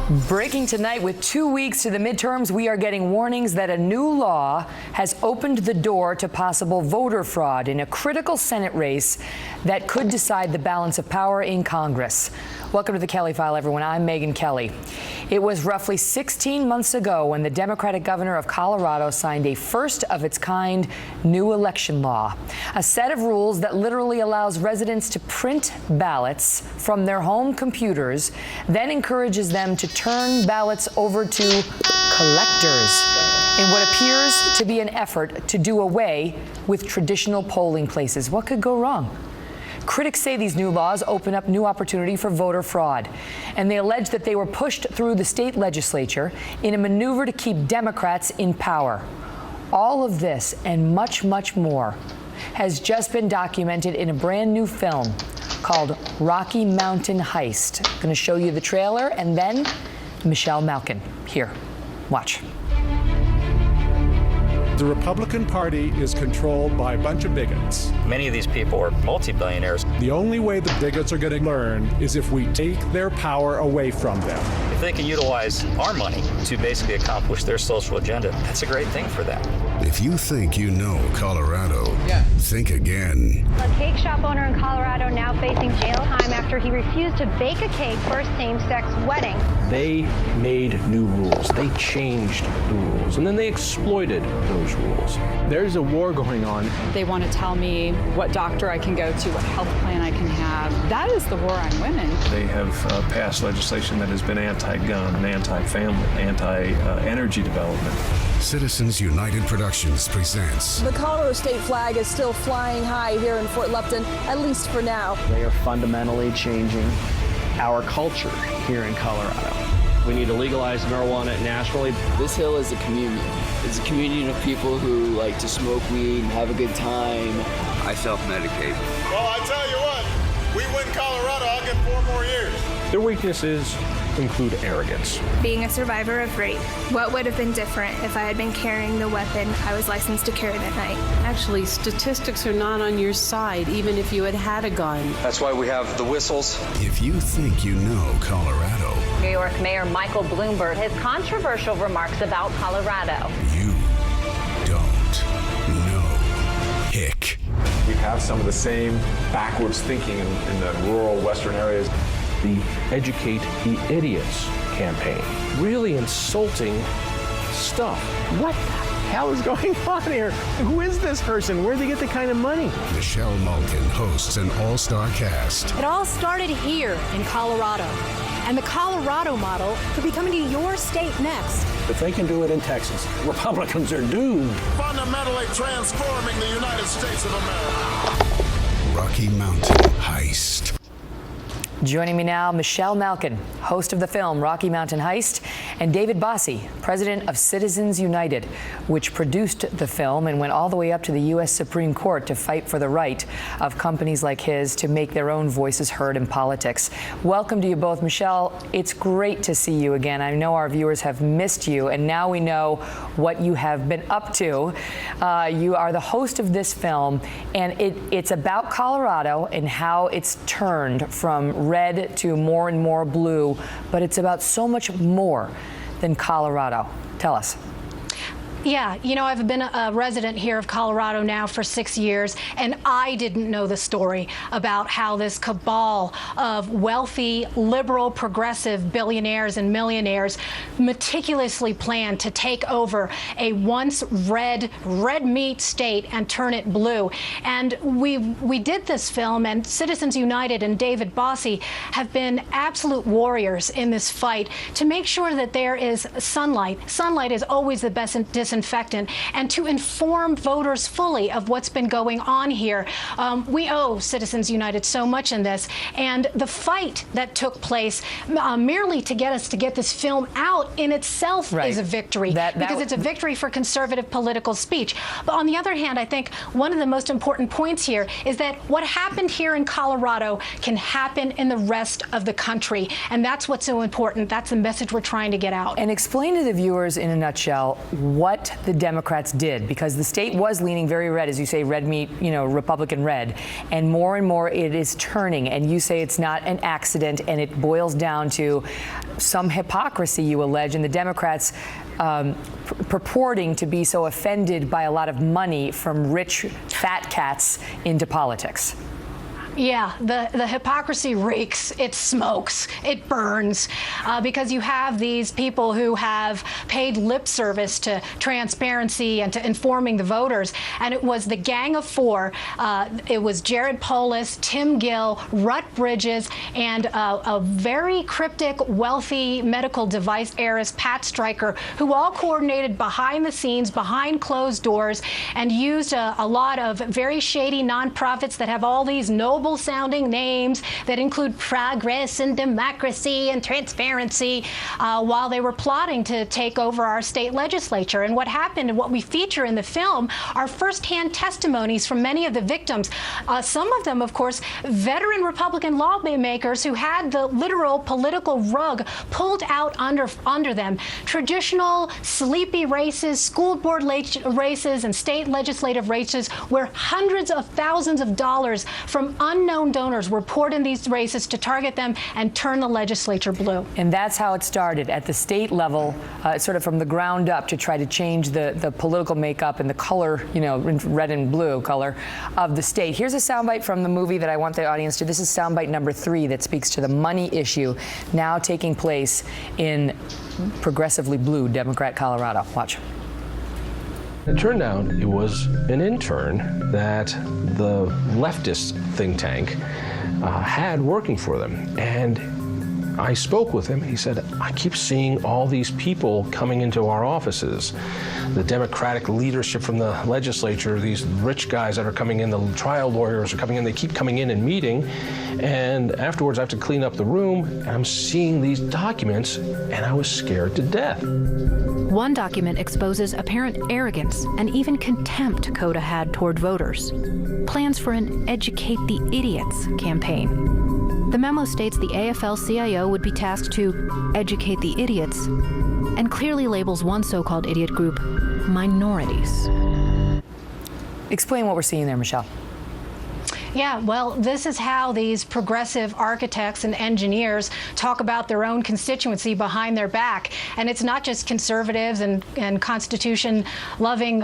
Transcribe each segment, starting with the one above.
Breaking tonight, with 2 weeks to the midterms, we are getting warnings that a new law has opened the door to possible voter fraud in a critical Senate race that could decide the balance of power in Congress. Welcome to the Kelly File, everyone. I'm Megyn Kelly. It was roughly 16 months ago when the Democratic governor of Colorado signed a first-of-its-kind new election law, a set of rules that literally allows residents to print ballots from their home computers, then encourages them to turn ballots over to collectors in what appears to be an effort to do away with traditional polling places. What could go wrong? Critics say these new laws open up new opportunity for voter fraud, and they allege that they were pushed through the state legislature in a maneuver to keep Democrats in power. All of this and much, much more has just been documented in a brand new film called Rocky Mountain Heist. I'm going to show you the trailer, and then Michelle Malkin. Here, watch. The Republican Party is controlled by a bunch of bigots. Many of these people are multi-billionaires. The only way the bigots are going to learn is if we take their power away from them. If they can utilize our money to basically accomplish their social agenda, that's a great thing for them. If you think you know Colorado, think again. A cake shop owner in Colorado now facing jail time after he refused to bake a cake for a same-sex wedding. They made new rules. They changed the rules, and then they exploited those rules. There's a war going on. They want to tell me what doctor I can go to, what health plan I can have. That is the war on women. They have passed legislation that has been anti-gun, and anti-family, anti-energy development. Citizens United Productions presents. The Colorado state flag is still flying high here in Fort Lupton, at least for now. They are fundamentally changing our culture here in Colorado. We need to legalize marijuana nationally. This hill is a communion. It's a communion of people who like to smoke weed and have a good time. I self-medicate. Well, I tell you what, we win Colorado, I'll get 4 more years. Their weaknesses include arrogance. Being a survivor of rape, what would have been different if I had been carrying the weapon I was licensed to carry that night? Actually, statistics are not on your side, even if you had had a gun. That's why we have the whistles. If you think you know Colorado, New York Mayor Michael Bloomberg has controversial remarks about Colorado. You don't know hick. We have some of the same backwards thinking in the rural western areas. The Educate the Idiots campaign. Really insulting stuff. What the hell is going on here? Who is this person? Where'd they get the kind of money? Michelle Malkin hosts an all-star cast. It all started here in Colorado. And the Colorado model could be coming to your state next. If they can do it in Texas, Republicans are doomed. Fundamentally transforming the United States of America. Rocky Mountain Heist. Joining me now, Michelle Malkin, host of the film Rocky Mountain Heist, and David Bossie, president of Citizens United, which produced the film and went all the way up to the U.S. Supreme Court to fight for the right of companies like his to make their own voices heard in politics. Welcome to you both. Michelle, it's great to see you again. I know our viewers have missed you, and now we know what you have been up to. You are the host of this film, and it's about Colorado and how it's turned from red to more and more blue, but it's about so much more than Colorado. Tell us. Yeah, you know, I've been a resident here of Colorado now for 6 years, and I didn't know the story about how this cabal of wealthy, liberal, progressive billionaires and millionaires meticulously planned to take over a once red meat state and turn it blue. And we did this film, and Citizens United and David Bossie have been absolute warriors in this fight to make sure that there is sunlight. Sunlight is always the best disinfectant, and to inform voters fully of what's been going on here. We owe Citizens United so much in this, and the fight that took place merely to get this film out in itself is a victory, because it's a victory for conservative political speech. But on the other hand, I think one of the most important points here is that what happened here in Colorado can happen in the rest of the country, and that's what's so important. That's the message we're trying to get out. And explain to the viewers in a nutshell what what the Democrats did, because the state was leaning very red, as you say, red meat, Republican red, and more it is turning. And you say it's not an accident, and it boils down to some hypocrisy, you allege, and the Democrats purporting to be so offended by a lot of money from rich fat cats into politics. Yeah, the hypocrisy reeks, it smokes, it burns, because you have these people who have paid lip service to transparency and to informing the voters. And it was the Gang of Four. It was Jared Polis, Tim Gill, Rut Bridges, and a very cryptic, wealthy medical device heiress, Pat Stryker, who all coordinated behind the scenes, behind closed doors, and used a lot of very shady nonprofits that have all these noble sounding names that include progress and democracy and transparency, while they were plotting to take over our state legislature. And what happened, and what we feature in the film, are firsthand testimonies from many of the victims. Some of them, of course, veteran Republican lawmakers who had the literal political rug pulled out under them. Traditional sleepy races, school board races, and state legislative races where hundreds of thousands of dollars from unknown donors were poured in these races to target them and turn the legislature blue. And that's how it started at the state level, sort of from the ground up, to try to change the political makeup and the color, red and blue color of the state. Here's a soundbite from the movie that I want the audience to. This is soundbite number 3 that speaks to the money issue now taking place in progressively blue Democrat Colorado. Watch. It turned out it was an intern that the leftist think tank had working for them. And I spoke with him. He said, I keep seeing all these people coming into our offices. The Democratic leadership from the legislature, these rich guys that are coming in, the trial lawyers are coming in, they keep coming in and meeting. And afterwards, I have to clean up the room, and I'm seeing these documents, and I was scared to death. One document exposes apparent arrogance and even contempt CODA had toward voters. Plans for an Educate the Idiots campaign. The memo states the AFL-CIO would be tasked to educate the idiots, and clearly labels one so-called idiot group minorities. Explain what we're seeing there, Michelle. Yeah, well, this is how these progressive architects and engineers talk about their own constituency behind their back. And it's not just conservatives and Constitution-loving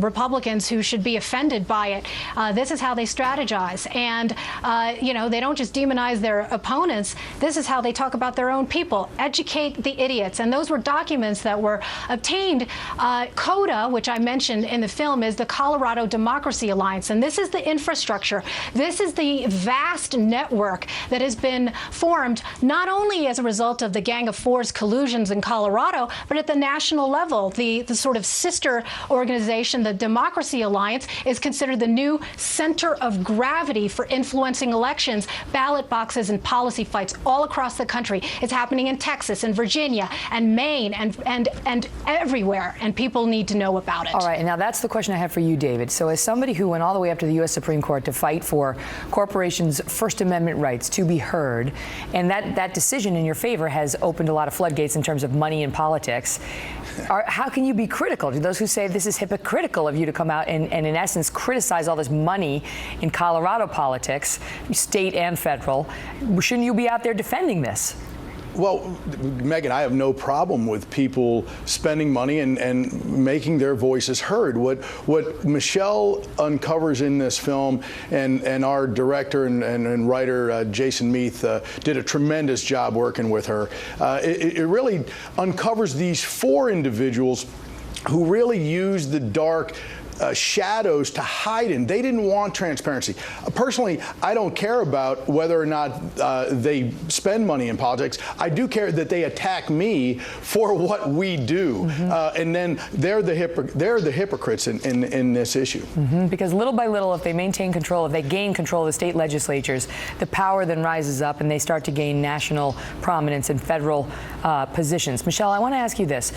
Republicans who should be offended by it. This is how they strategize. And, they don't just demonize their opponents. This is how they talk about their own people. Educate the idiots. And those were documents that were obtained. CODA, which I mentioned in the film, is the Colorado Democracy Alliance. And this is the infrastructure. This is the vast network that has been formed not only as a result of the Gang of Four's collusions in Colorado, but at the national level. The sort of sister organization, the Democracy Alliance, is considered the new center of gravity for influencing elections, ballot boxes, and policy fights all across the country. It's happening in Texas and Virginia and Maine and everywhere, and people need to know about it. All right, and now that's the question I have for you, David. So as somebody who went all the way up to the U.S. Supreme Court to fight for corporations' First Amendment rights to be heard, and that decision in your favor has opened a lot of floodgates in terms of money in politics. How can you be critical to those who say this is hypocritical of you to come out and in essence criticize all this money in Colorado politics, state and federal? Shouldn't you be out there defending this? Well, Megan, I have no problem with people spending money and making their voices heard. What Michelle uncovers in this film, and our director and writer, Jason Meath, did a tremendous job working with her. It really uncovers these 4 individuals who really use the dark shadows to hide in. They didn't want transparency. Personally, I don't care about whether or not they spend money in politics. I do care that they attack me for what we do. And then they're the hypocrites in this issue. Because little by little, if they maintain control, if they gain control of the state legislatures, the power then rises up and they start to gain national prominence in federal positions. Michelle, I want to ask you this.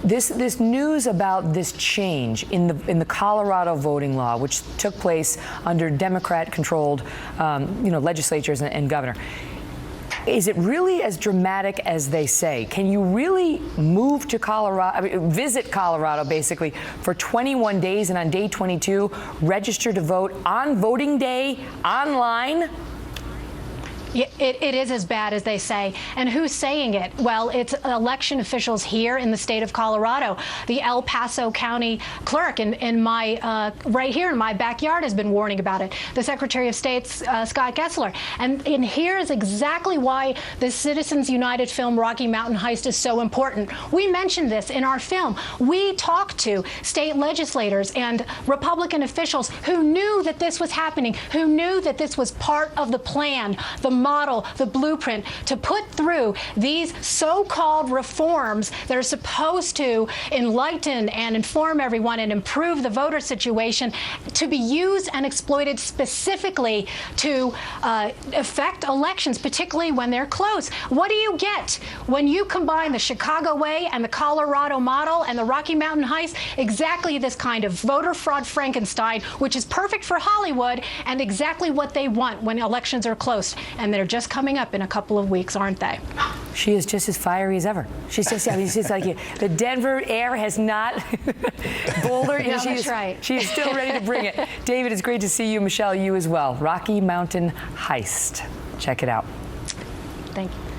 This news about this change in the Colorado voting law, which took place under Democrat-controlled, legislatures and governor. Is it really as dramatic as they say? Can you really move to Colorado, visit Colorado basically for 21 days, and on day 22 register to vote on voting day online? It is as bad as they say. And who's saying it? Well, it's election officials here in the state of Colorado. The El Paso County clerk in my right here in my backyard has been warning about it. The Secretary of State's Scott Gessler. And here is exactly why the Citizens United film Rocky Mountain Heist is so important. We mentioned this in our film. We talked to state legislators and Republican officials who knew that this was happening, who knew that this was part of the plan, the model, the blueprint to put through these so-called reforms that are supposed to enlighten and inform everyone and improve the voter situation, to be used and exploited specifically to affect elections, particularly when they're close. What do you get when you combine the Chicago way and the Colorado model and the Rocky Mountain Heist? Exactly this kind of voter fraud Frankenstein, which is perfect for Hollywood and exactly what they want when elections are close. And they're just coming up in a couple of weeks, aren't they? She is just as fiery as ever. She's just, I mean, she's like, the Denver air has not Boulder. No, that's right. She is still ready to bring it. David, it's great to see you. Michelle, you as well. Rocky Mountain Heist. Check it out. Thank you.